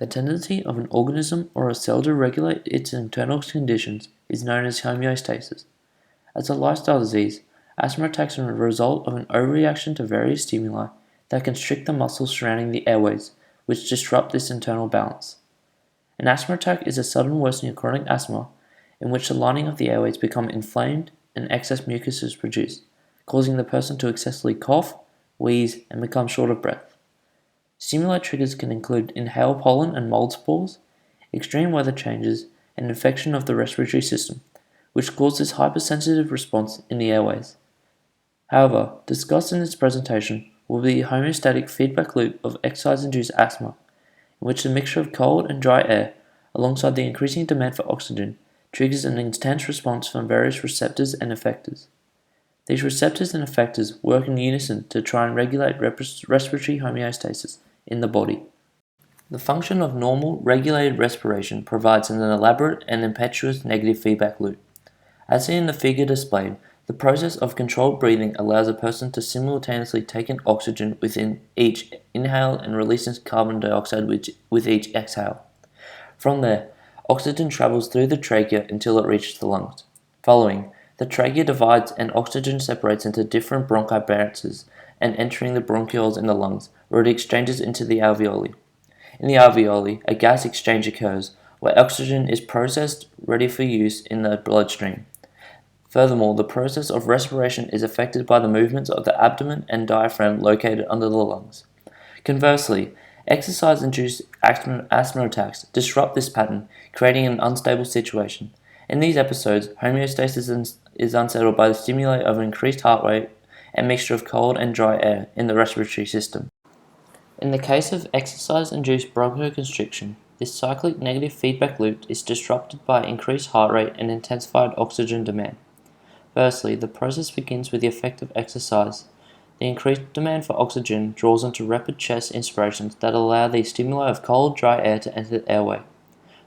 The tendency of an organism or a cell to regulate its internal conditions is known as homeostasis. As a lifestyle disease, asthma attacks are a result of an overreaction to various stimuli that constrict the muscles surrounding the airways, which disrupt this internal balance. An asthma attack is a sudden worsening of chronic asthma in which the lining of the airways become inflamed and excess mucus is produced, causing the person to excessively cough, wheeze, and become short of breath. Stimuli triggers can include inhaled pollen and mold spores, extreme weather changes, and infection of the respiratory system, which causes hypersensitive response in the airways. However, discussed in this presentation will be the homeostatic feedback loop of exercise-induced asthma, in which the mixture of cold and dry air, alongside the increasing demand for oxygen, triggers an intense response from various receptors and effectors. These receptors and effectors work in unison to try and regulate respiratory homeostasis in the body. The function of normal, regulated respiration provides an elaborate and impetuous negative feedback loop. As seen in the figure displayed, the process of controlled breathing allows a person to simultaneously take in oxygen within each inhale and releases carbon dioxide with each exhale. From there, oxygen travels through the trachea until it reaches the lungs. Following, the trachea divides and oxygen separates into different bronchi branches and entering the bronchioles in the lungs, where it exchanges into the alveoli. In the alveoli, a gas exchange occurs, where oxygen is processed ready for use in the bloodstream. Furthermore, the process of respiration is affected by the movements of the abdomen and diaphragm located under the lungs. Conversely, exercise-induced asthma attacks disrupt this pattern, creating an unstable situation. In these episodes, homeostasis is unsettled by the stimuli of increased heart rate and mixture of cold and dry air in the respiratory system. In the case of exercise-induced bronchoconstriction, this cyclic negative feedback loop is disrupted by increased heart rate and intensified oxygen demand. Firstly, the process begins with the effect of exercise. The increased demand for oxygen draws onto rapid chest inspirations that allow the stimuli of cold, dry air to enter the airway.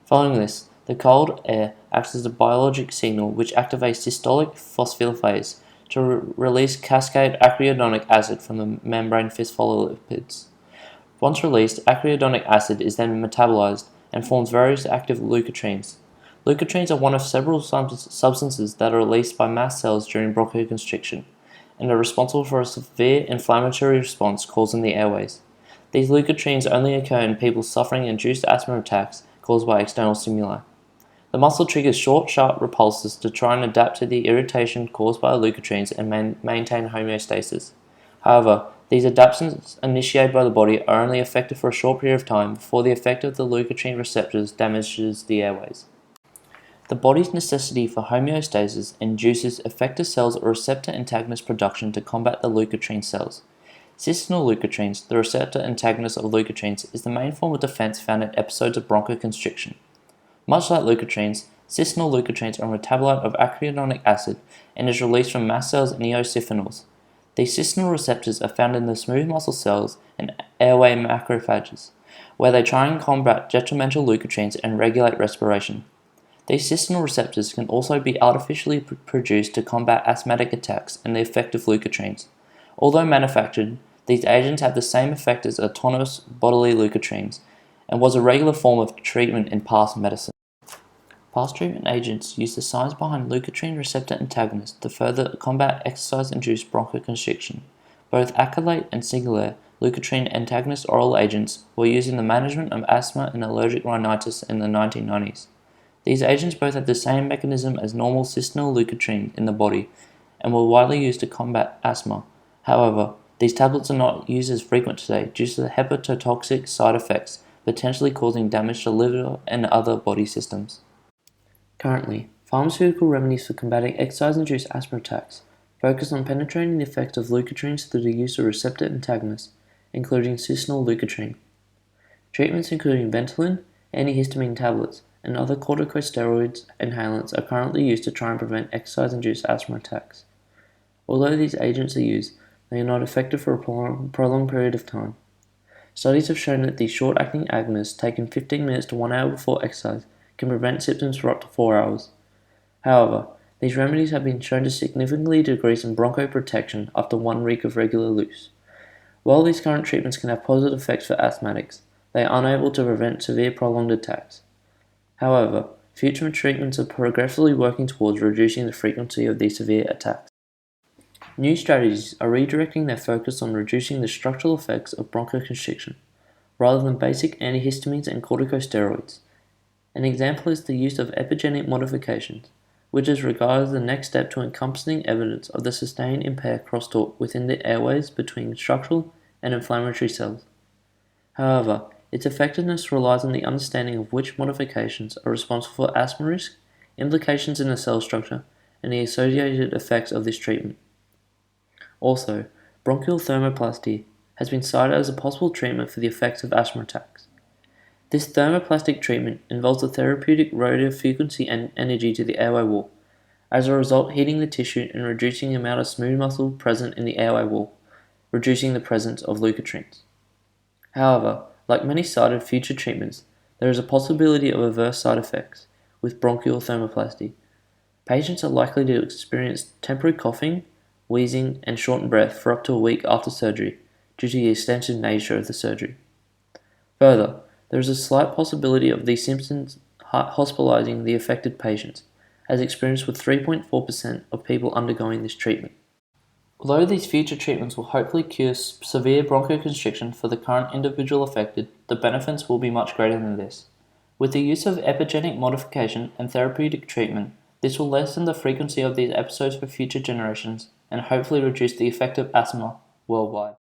Following this, the cold air acts as a biologic signal which activates systolic phosphorylase to release cascade arachidonic acid from the membrane phospholipids. Once released, arachidonic acid is then metabolized and forms various active leukotrienes. Leukotrienes are one of several substances that are released by mast cells during bronchoconstriction and are responsible for a severe inflammatory response causing the airways. These leukotrienes only occur in people suffering induced asthma attacks caused by external stimuli. The muscle triggers short, sharp repulses to try and adapt to the irritation caused by leukotrienes and maintain homeostasis. However, these adaptations initiated by the body are only effective for a short period of time before the effect of the leukotriene receptors damages the airways. The body's necessity for homeostasis induces effector cells or receptor antagonist production to combat the leukotriene cells. Cystinoid leukotrienes, the receptor antagonist of leukotrienes, is the main form of defense found in episodes of bronchoconstriction. Much like leukotrienes, cystinoid leukotrienes are a metabolite of arachidonic acid and is released from mast cells and eosinophils. These cystinoid receptors are found in the smooth muscle cells and airway macrophages, where they try and combat detrimental leukotrienes and regulate respiration. These cystinoid receptors can also be artificially produced to combat asthmatic attacks and the effect of leukotrienes. Although manufactured, these agents have the same effect as autonomous bodily leukotrienes and was a regular form of treatment in past medicine. Past treatment agents use the science behind leukotriene receptor antagonists to further combat exercise-induced bronchoconstriction. Both acrylate and singulair leukotriene antagonist oral agents were used in the management of asthma and allergic rhinitis in the 1990s. These agents both have the same mechanism as normal cystinoid leukotriene in the body and were widely used to combat asthma. However, these tablets are not used as frequent today due to the hepatotoxic side effects, potentially causing damage to liver and other body systems. Currently, pharmaceutical remedies for combating exercise-induced asthma attacks focus on penetrating the effects of leukotrienes through the use of receptor antagonists, including cystinoid leukotriene. Treatments including Ventolin, antihistamine tablets, and other corticosteroids inhalants are currently used to try and prevent exercise-induced asthma attacks. Although these agents are used, they are not effective for a prolonged period of time. Studies have shown that these short-acting agonists taken 15 minutes to 1 hour before exercise can prevent symptoms for up to 4 hours. However, these remedies have been shown to significantly decrease in bronchoprotection after 1 week of regular use. While these current treatments can have positive effects for asthmatics, they are unable to prevent severe prolonged attacks. However, future treatments are progressively working towards reducing the frequency of these severe attacks. New strategies are redirecting their focus on reducing the structural effects of bronchoconstriction, rather than basic antihistamines and corticosteroids. An example is the use of epigenetic modifications, which is regarded as the next step to encompassing evidence of the sustained impaired crosstalk within the airways between structural and inflammatory cells. However, its effectiveness relies on the understanding of which modifications are responsible for asthma risk, implications in the cell structure, and the associated effects of this treatment. Also, bronchial thermoplasty has been cited as a possible treatment for the effects of asthma attacks. This thermoplastic treatment involves the therapeutic radiofrequency and energy to the airway wall, as a result heating the tissue and reducing the amount of smooth muscle present in the airway wall, reducing the presence of leukotrienes. However, like many cited future treatments, there is a possibility of adverse side effects with bronchial thermoplasty. Patients are likely to experience temporary coughing, wheezing, and shortened breath for up to a week after surgery due to the extensive nature of the surgery. Further, there is a slight possibility of these symptoms hospitalizing the affected patients, as experienced with 3.4% of people undergoing this treatment. Although these future treatments will hopefully cure severe bronchoconstriction for the current individual affected, the benefits will be much greater than this. With the use of epigenetic modification and therapeutic treatment, this will lessen the frequency of these episodes for future generations and hopefully reduce the effect of asthma worldwide.